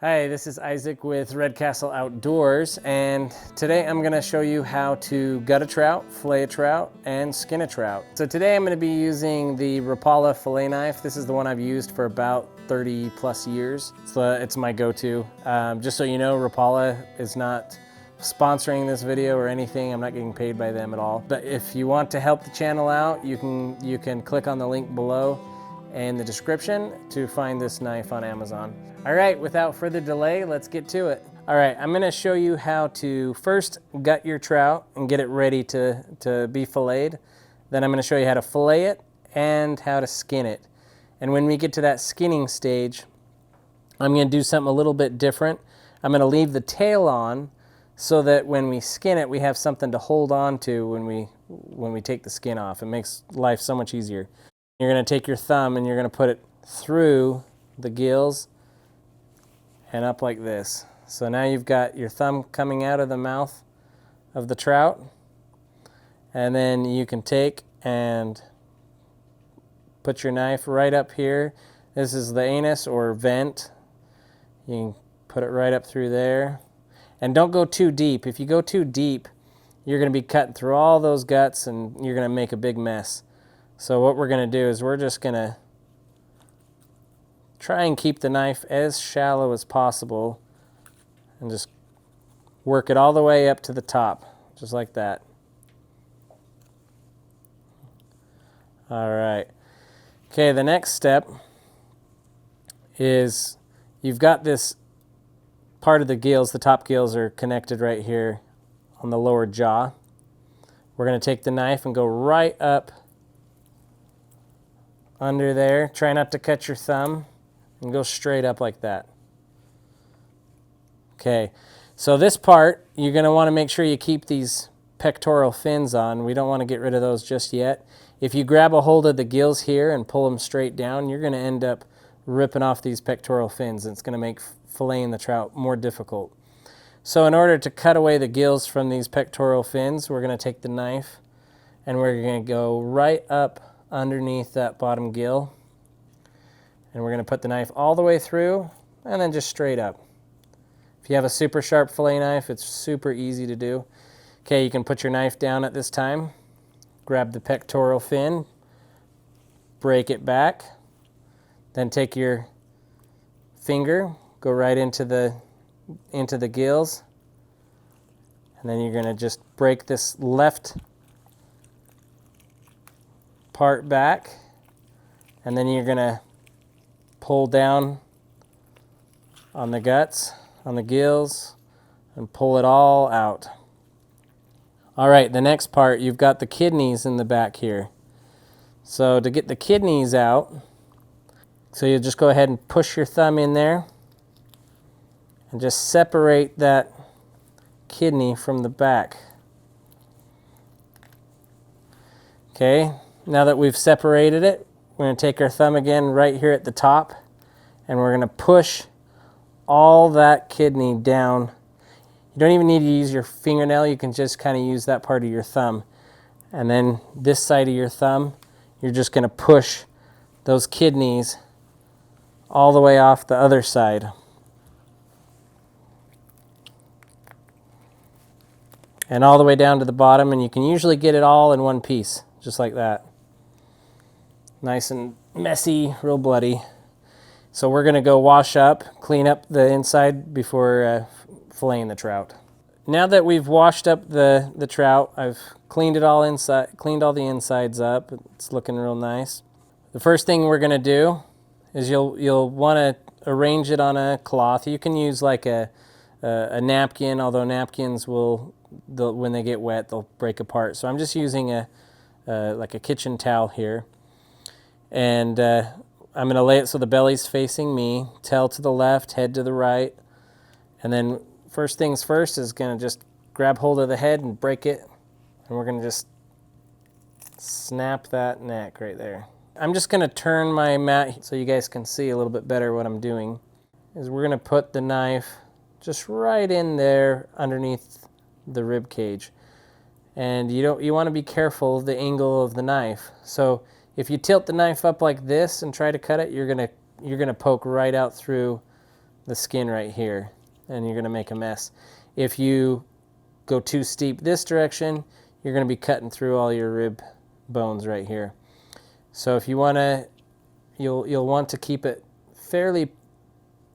Hi, this is Isaac with RedCastle Outdoors, and today I'm going to show you how to gut a trout, fillet a trout, and skin a trout. So today I'm going to be using the Rapala fillet knife. This is the one I've used for about 30 plus years. It's my go-to. Just so you know, Rapala is not sponsoring this video or anything. I'm not getting paid by them at all. But if you want to help the channel out, you can click on the link below in the description to find this knife on Amazon. All right, without further delay, let's get to it. All right, I'm gonna show you how to first gut your trout and get it ready to be filleted. Then I'm gonna show you how to fillet it and how to skin it. And when we get to that skinning stage, I'm gonna do something a little bit different. I'm gonna leave the tail on so that when we skin it, we have something to hold on to when we take the skin off. It makes life so much easier. You're going to take your thumb and you're going to put it through the gills and up like this. So now you've got your thumb coming out of the mouth of the trout, and then you can take and put your knife right up here. This is the anus or vent. You can put it right up through there. And don't go too deep. If you go too deep, you're going to be cutting through all those guts and you're going to make a big mess. So what we're going to do is we're just going to try and keep the knife as shallow as possible and just work it all the way up to the top, just like that. All right. Okay, the next step is you've got this part of the gills, the top gills are connected right here on the lower jaw. We're going to take the knife and go right up under there. Try not to cut your thumb and go straight up like that. Okay, so this part, you're going to want to make sure you keep these pectoral fins on. We don't want to get rid of those just yet. If you grab a hold of the gills here and pull them straight down, you're going to end up ripping off these pectoral fins, and it's going to make filleting the trout more difficult. So in order to cut away the gills from these pectoral fins, we're going to take the knife and we're going to go right up underneath that bottom gill, and we're going to put the knife all the way through and then just straight up. If you have a super sharp fillet knife, it's super easy to do. Okay, you can put your knife down at this time, grab the pectoral fin, break it back, then take your finger, go right into the gills, and then you're going to just break this left part back, and then you're going to pull down on the guts, on the gills, and pull it all out. All right, the next part, you've got the kidneys in the back here. So to get the kidneys out, so you just go ahead and push your thumb in there and just separate that kidney from the back. Okay. Now that we've separated it, we're going to take our thumb again right here at the top, and we're going to push all that kidney down. You don't even need to use your fingernail. You can just kind of use that part of your thumb. And then this side of your thumb, you're just going to push those kidneys all the way off the other side. And all the way down to the bottom, and you can usually get it all in one piece, just like that. Nice and messy, real bloody. So we're going to go wash up, clean up the inside before filleting the trout. Now that we've washed up the trout, I've cleaned it all inside, cleaned all the insides up. It's looking real nice. The first thing we're going to do is you'll want to arrange it on a cloth. You can use like a napkin, although napkins when they get wet, they'll break apart. So I'm just using like a kitchen towel here. And I'm going to lay it so the belly's facing me, tail to the left, head to the right. And then first things first is going to just grab hold of the head and break it. And we're going to just snap that neck right there. I'm just going to turn my mat so you guys can see a little bit better what I'm doing. Is we're going to put the knife just right in there underneath the rib cage. And you want to be careful of the angle of the knife. So if you tilt the knife up like this and try to cut it, you're gonna poke right out through the skin right here, and you're gonna make a mess. If you go too steep this direction, you're gonna be cutting through all your rib bones right here. So if you wanna, you'll want to keep it fairly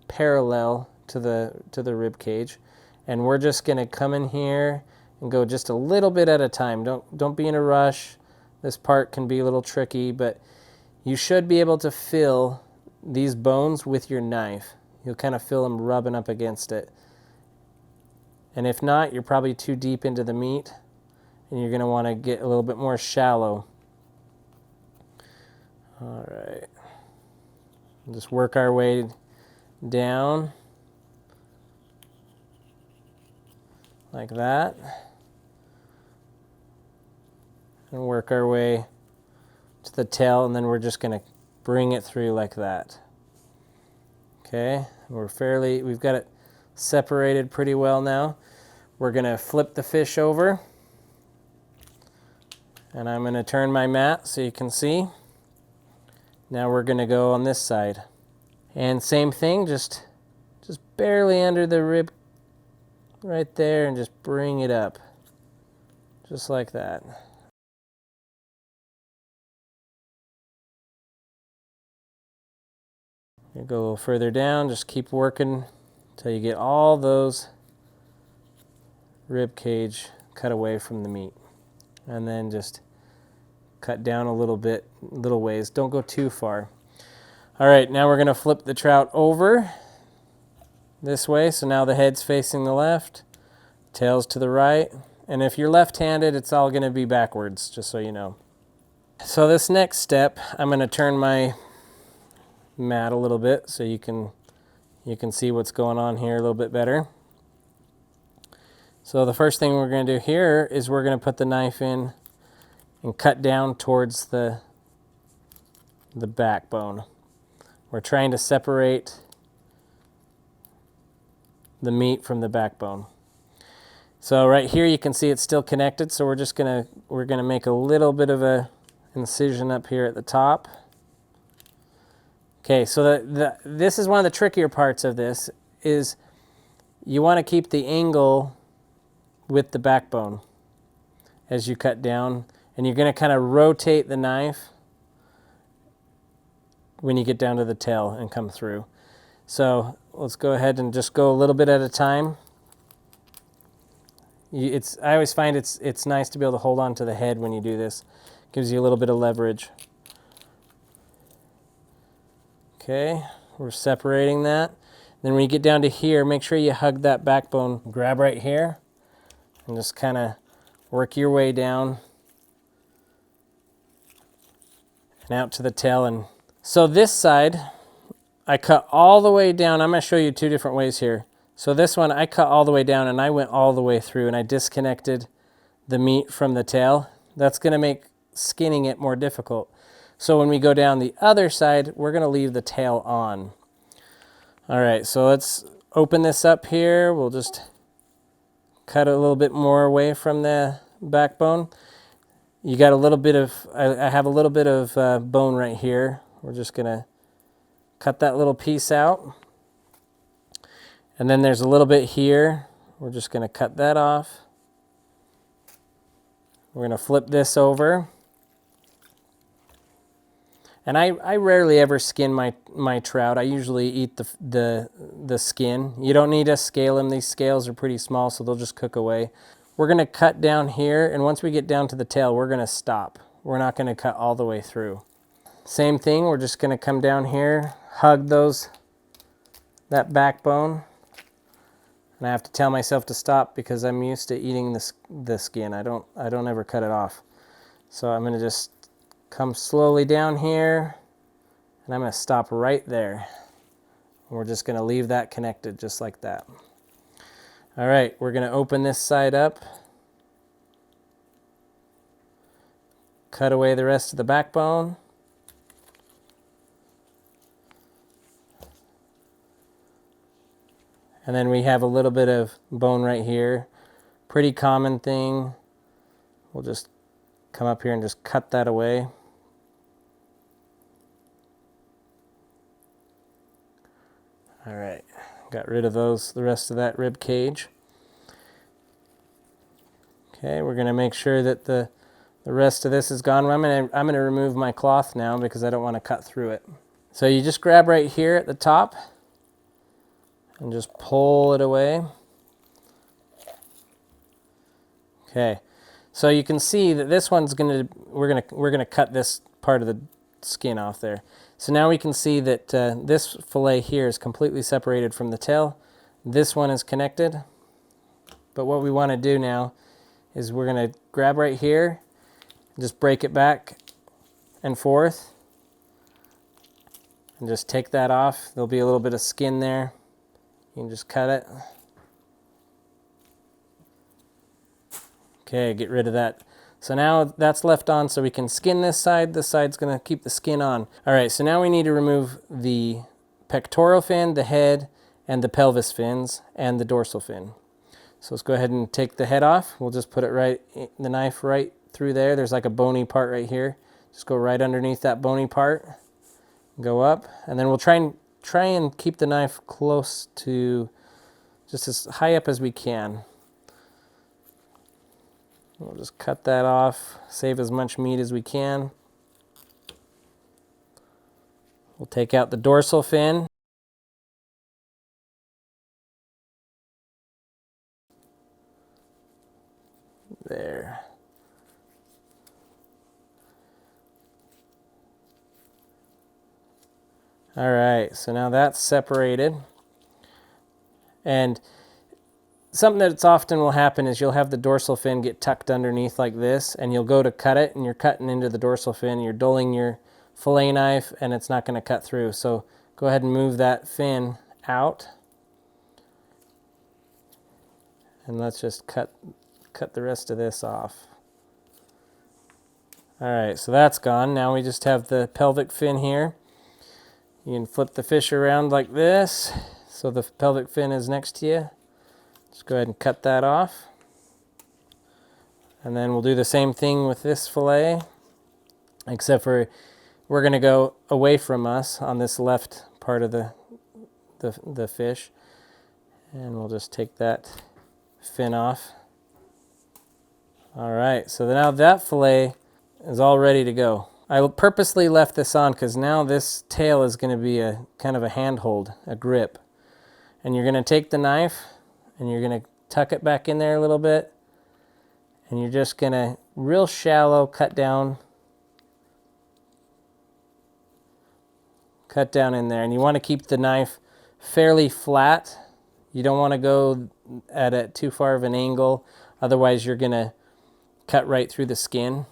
parallel to the rib cage, and we're just gonna come in here and go just a little bit at a time. Don't be in a rush. This part can be a little tricky, but you should be able to feel these bones with your knife. You'll kind of feel them rubbing up against it. And if not, you're probably too deep into the meat, and you're gonna wanna get a little bit more shallow. All right, we'll just work our way down like that, and work our way to the tail, and then we're just gonna bring it through like that. Okay, we've got it separated pretty well now. We're gonna flip the fish over, and I'm gonna turn my mat so you can see. Now we're gonna go on this side. And same thing, just barely under the rib right there, and just bring it up, just like that. You go a little further down, just keep working until you get all those rib cage cut away from the meat. And then just cut down a little bit, little ways. Don't go too far. All right, now we're gonna flip the trout over this way. So now the head's facing the left, tail's to the right. And if you're left-handed, it's all gonna be backwards, just so you know. So this next step, I'm gonna turn my mat a little bit so you can see what's going on here a little bit better. So the first thing we're gonna do here is we're gonna put the knife in and cut down towards the backbone. We're trying to separate the meat from the backbone. So right here you can see it's still connected, so we're gonna make a little bit of a incision up here at the top. Okay, so this is one of the trickier parts of this, is you want to keep the angle with the backbone as you cut down, and you're going to kind of rotate the knife when you get down to the tail and come through. So let's go ahead and just go a little bit at a time. I always find it's nice to be able to hold on to the head when you do this. Gives you a little bit of leverage. Okay, we're separating that. Then when you get down to here, make sure you hug that backbone. Grab right here and just kind of work your way down and out to the tail. And so this side, I cut all the way down. I'm going to show you two different ways here. So this one, I cut all the way down and I went all the way through, and I disconnected the meat from the tail. That's going to make skinning it more difficult. So when we go down the other side, we're going to leave the tail on. All right, so let's open this up here. We'll just cut a little bit more away from the backbone. You got a little bit of, I have a little bit of bone right here. We're just going to cut that little piece out. And then there's a little bit here. We're just going to cut that off. We're going to flip this over. And I rarely ever skin my trout. I usually eat the skin. You don't need to scale them. These scales are pretty small, so they'll just cook away. We're going to cut down here, and once we get down to the tail, we're going to stop. We're not going to cut all the way through. Same thing, we're just going to come down here, hug that backbone. And I have to tell myself to stop because I'm used to eating the skin. I don't ever cut it off. So I'm going to just come slowly down here, and I'm going to stop right there. And we're just going to leave that connected just like that. All right, we're going to open this side up, cut away the rest of the backbone. And then we have a little bit of bone right here. Pretty common thing. We'll just come up here and just cut that away. All right, Got rid of the rest of that rib cage. Okay, we're gonna make sure that the rest of this is gone. I'm gonna remove my cloth now because I don't want to cut through it. So you just grab right here at the top and just pull it away. Okay, so you can see that this one's we're gonna cut this part of the skin off there. So now we can see that this fillet here is completely separated from the tail. This one is connected. But what we want to do now is we're gonna grab right here, just break it back and forth, and just take that off. There'll be a little bit of skin there. You can just cut it. Okay, get rid of that. So now that's left on, so we can skin this side. This side's gonna keep the skin on. All right, so now we need to remove the pectoral fin, the head, and the pelvis fins, and the dorsal fin. So let's go ahead and take the head off. We'll just put it the knife right through there. There's like a bony part right here. Just go right underneath that bony part. Go up, and then we'll try and keep the knife close to just as high up as we can. We'll just cut that off, save as much meat as we can. We'll take out the dorsal fin. There. All right, so now that's separated. And something that's often will happen is you'll have the dorsal fin get tucked underneath like this, and you'll go to cut it, and you're cutting into the dorsal fin, you're dulling your fillet knife, and it's not going to cut through. So go ahead and move that fin out. And let's just cut the rest of this off. All right, so that's gone. Now we just have the pelvic fin here. You can flip the fish around like this, so the pelvic fin is next to you. Just go ahead and cut that off. And then we'll do the same thing with this fillet, except for we're gonna go away from us on this left part of the fish. And we'll just take that fin off. All right, so now that fillet is all ready to go. I purposely left this on because now this tail is going to be a kind of a handhold, a grip. And you're going to take the knife and you're going to tuck it back in there a little bit. And you're just going to real shallow cut down in there. And you want to keep the knife fairly flat. You don't want to go at it too far of an angle. Otherwise you're going to cut right through the skin.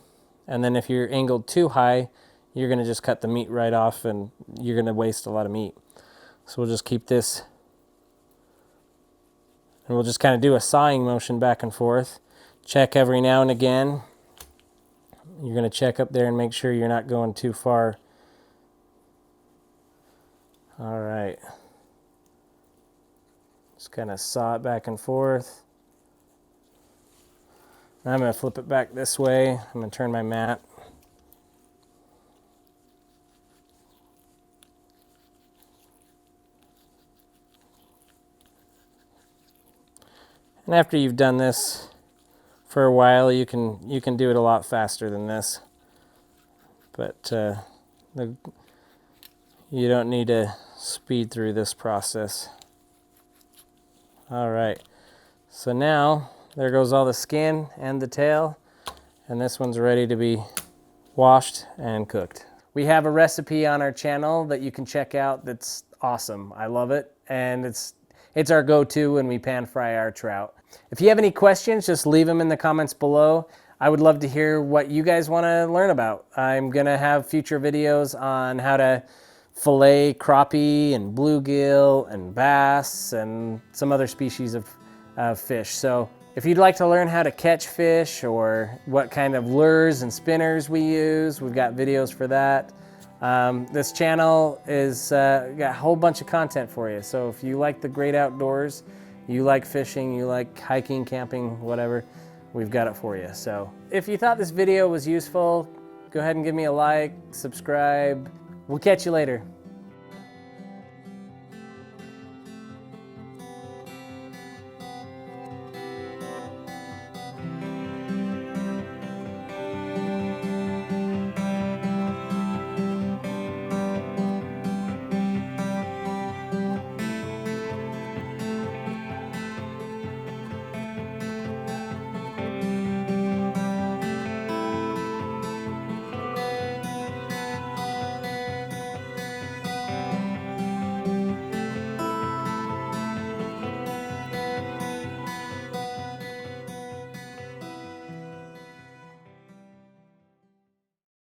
And then if you're angled too high, you're going to just cut the meat right off and you're going to waste a lot of meat. So we'll just keep this, and we'll just kind of do a sawing motion back and forth. Check every now and again. You're going to check up there and make sure you're not going too far. All right. Just kind of saw it back and forth. Now I'm going to flip it back this way. I'm going to turn my mat. And after you've done this for a while, you can do it a lot faster than this. But you don't need to speed through this process. All right. So now there goes all the skin and the tail, and this one's ready to be washed and cooked. We have a recipe on our channel that you can check out that's awesome. I love it, and it's our go-to when we pan fry our trout. If you have any questions, just leave them in the comments below. I would love to hear what you guys want to learn about. I'm gonna have future videos on how to fillet crappie and bluegill and bass and some other species of fish. So if you'd like to learn how to catch fish or what kind of lures and spinners we use, we've got videos for that. This channel is got a whole bunch of content for you. So if you like the great outdoors, you like fishing, you like hiking, camping, whatever, we've got it for you. So if you thought this video was useful, go ahead and give me a like, subscribe. We'll catch you later.